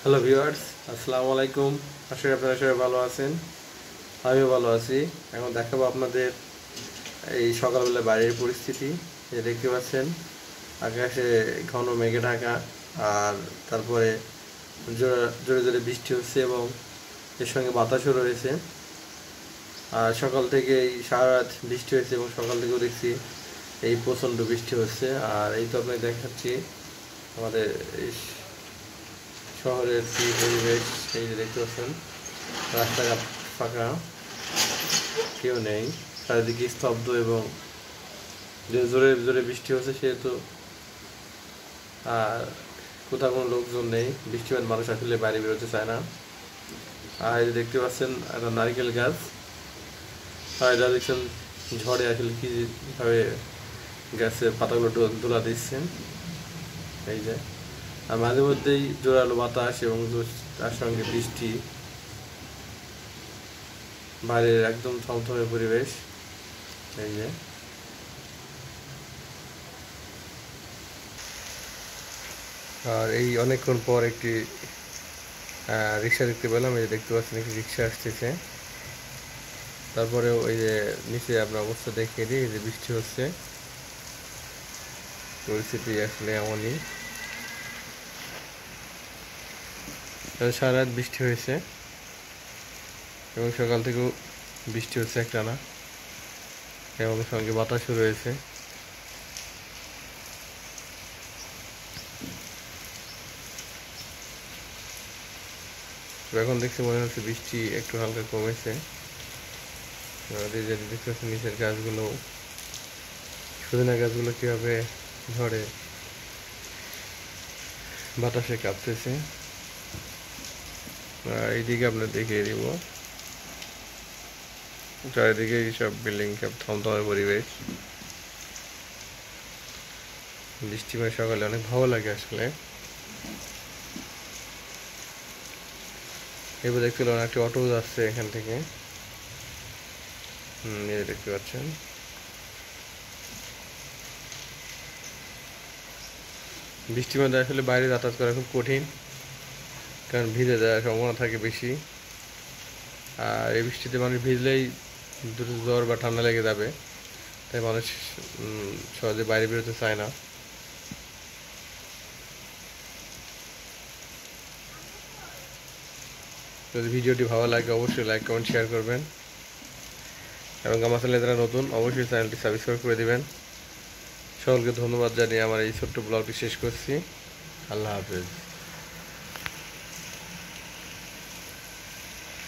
Hello viewers, আসসালামু আলাইকুম। আশা করি আপনারা সবাই ভালো আছেন। আমিও ভালো আছি। এখন দেখাবো আপনাদের এই সকালবেলা বাইরের পরিস্থিতি। যে দেখতে পাচ্ছেন আকাশে ঘন মেঘে ঢাকা, আর তারপরে জোরে জোরে বৃষ্টি হচ্ছে এবং এর সঙ্গে বাতাসও রয়েছে। আর সকাল থেকে এই সারা রাত বৃষ্টি হয়েছে এবং সকাল থেকেও দেখছি এই প্রচণ্ড বৃষ্টি হচ্ছে। আর এই তো আপনাকে দেখাচ্ছি আমাদের এই শহরের কি পরিবেশ। এই যে দেখতে পাচ্ছেন রাস্তাঘাট ফাঁকা, কেউ নেই, চারিদিকে স্তব্ধ এবং জোরে জোরে বৃষ্টি হচ্ছে সেহেতু আর কোথাও কোনো লোকজন নেই। বৃষ্টিপাত মানুষ আসলে বাইরে বেরোতে চায় না। আর এই যে দেখতে পাচ্ছেন একটা নারকেল গাছ, আর এটা দেখছেন ঝড়ে আসলে কীভাবে গাছের পাতাগুলো দোলা দিচ্ছেন। এই যে আর মাঝে মধ্যেই জোরালো বাতাস এবং তার সঙ্গে বৃষ্টি, বাইরের একদম থমথমে পরিবেশ। এই যে আর এই অনেকক্ষণ পর একটি রিক্সা দেখতে পেলাম। এই যে দেখতে পাচ্ছেন একটি রিক্সা আসতেছে। তারপরেও এই যে নিচে আপনার অবস্থা দেখিয়ে দিই, এই যে বৃষ্টি হচ্ছে, পরিস্থিতি আসলে এমনই। সারা রাত বৃষ্টি হয়েছে এবং সকাল থেকেও বৃষ্টি হচ্ছে একটানা, এবং সঙ্গে বাতাসও রয়েছে। এখন দেখছি মনে হচ্ছে বৃষ্টি একটু হালকা কমেছে। দেখতে পাচ্ছি নিচের গাছগুলো, সজনা গাছগুলো কীভাবে ঝড়ে বাতাসে কাঁপতেছে। আর এইদিকে আপনার দেখিয়ে দিব চারিদিকে সব বিল্ডিং, সব থমথমে পরিবেশ। বৃষ্টিময় সকালে অনেক ভালো লাগে আসলে। এবার দেখতে পেলাম একটি অটো যাচ্ছে এখান থেকে। দেখতে পাচ্ছেন বৃষ্টির মধ্যে আসলে বাইরে যাতায়াত করা খুব কঠিন, কারণ ভিজে যাওয়ার সম্ভাবনা থাকে বেশি। আর এই বৃষ্টিতে মানুষ ভিজলেই দ্রুত জ্বর বা ঠান্ডা লেগে যাবে, তাই মানুষ সহজে বাইরে বেরোতে চায় না। যদি ভিডিওটি ভালো লাগে অবশ্যই লাইক, কমেন্ট, শেয়ার করবেন, এবং আমার চ্যানেলে যারা নতুন অবশ্যই চ্যানেলটি সাবস্ক্রাইব করে দিবেন। সকলকে ধন্যবাদ জানিয়ে আমার এই ছোট্ট ব্লগটি শেষ করছি। আল্লাহ হাফেজ।